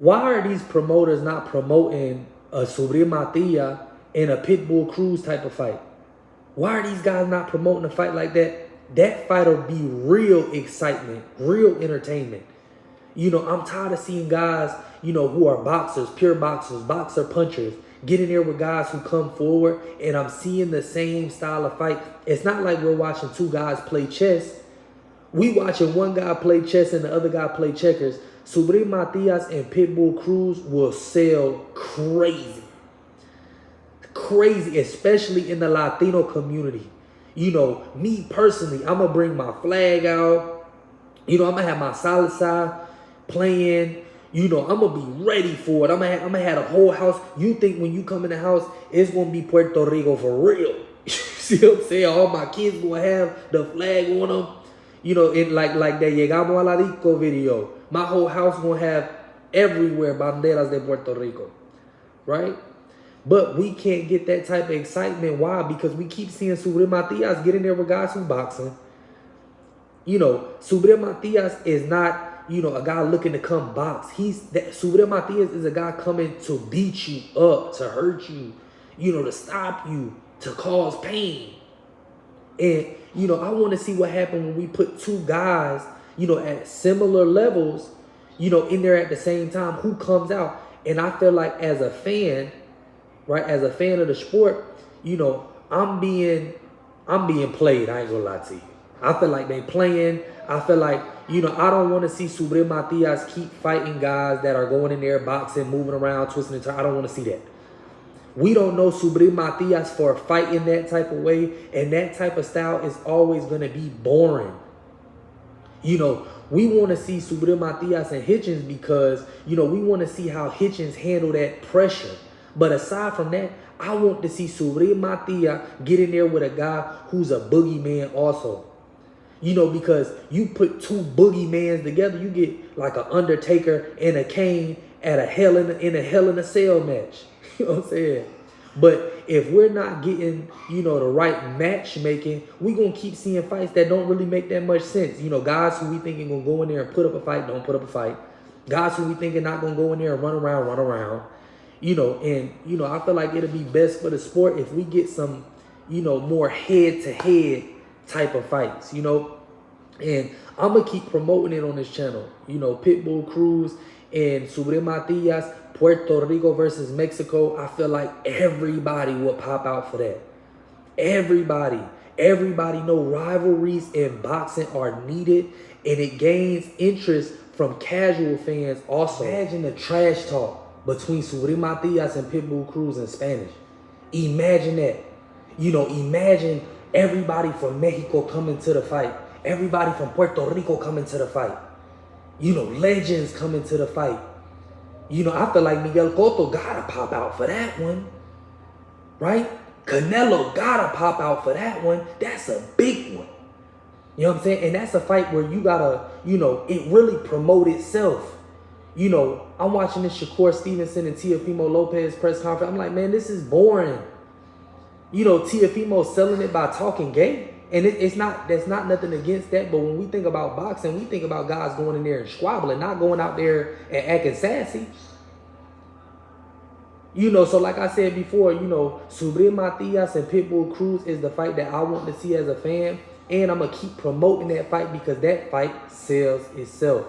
Why are these promoters not promoting a Subriel Mathias and a Pitbull Cruz type of fight? Why are these guys not promoting a fight like that? That fight will be real excitement, real entertainment. I'm tired of seeing guys, who are boxers, pure boxers, boxer punchers, get in there with guys who come forward, and I'm seeing the same style of fight. It's not like we're watching two guys play chess. We watching one guy play chess and the other guy play checkers. Subriel Mathias and Pitbull Cruz will sell crazy. Crazy, especially in the Latino community. Me personally, I'm going to bring my flag out. I'm going to have my salsa playing. I'm going to be ready for it. I'm going to have a whole house. You think when you come in the house, it's going to be Puerto Rico for real. You see what I'm saying? All my kids going to have the flag on them. Like that Llegamos a la Rico video. My whole house going to have everywhere banderas de Puerto Rico. Right? But we can't get that type of excitement. Why? Because we keep seeing Subriel Mathias get in there with guys who boxing. Subriel Mathias is not, a guy looking to come box. Subriel Mathias is a guy coming to beat you up, to hurt you, to stop you, to cause pain. And, I want to see what happens when we put two guys, at similar levels, in there at the same time, who comes out. And I feel like as a fan, right, as a fan of the sport, I'm being played. I ain't gonna lie to you. I feel like they playing. I feel like, I don't want to see Subriel Mathias keep fighting guys that are going in there, boxing, moving around, twisting and turning. I don't want to see that. We don't know Subriel Mathias for fighting that type of way, and that type of style is always going to be boring. We want to see Subriel Mathias and Hitchens because, we want to see how Hitchens handle that pressure. But aside from that, I want to see Subriel Mathias get in there with a guy who's a boogeyman also. Because you put two boogeymans together, you get like an Undertaker and a Kane at a Hell in a Cell match. You know what I'm saying? But if we're not getting, the right matchmaking, we're going to keep seeing fights that don't really make that much sense. Guys who we thinking going to go in there and put up a fight, don't put up a fight. Guys who we thinking not going to go in there and run around. I feel like it'll be best for the sport if we get some, more head-to-head type of fights, And I'm going to keep promoting it on this channel. Pitbull, Cruz, and Subriel Mathias, Puerto Rico versus Mexico. I feel like everybody will pop out for that. Everybody know rivalries in boxing are needed, and it gains interest from casual fans also. Imagine the trash talk between Subriel Mathias and Pitbull Cruz in Spanish. Imagine that. Imagine everybody from Mexico coming to the fight. Everybody from Puerto Rico coming to the fight. Legends coming to the fight. I feel like Miguel Cotto gotta pop out for that one. Right? Canelo gotta pop out for that one. That's a big one. You know what I'm saying? And that's a fight where you gotta, it really promote itself. I'm watching this Shakur Stevenson and Teofimo Lopez press conference. I'm like, man, this is boring. Teofimo's selling it by talking gay. And that's not nothing against that. But when we think about boxing, we think about guys going in there and squabbling, not going out there and acting sassy. So like I said before, Subriel Mathias and Pitbull Cruz is the fight that I want to see as a fan. And I'm going to keep promoting that fight because that fight sells itself.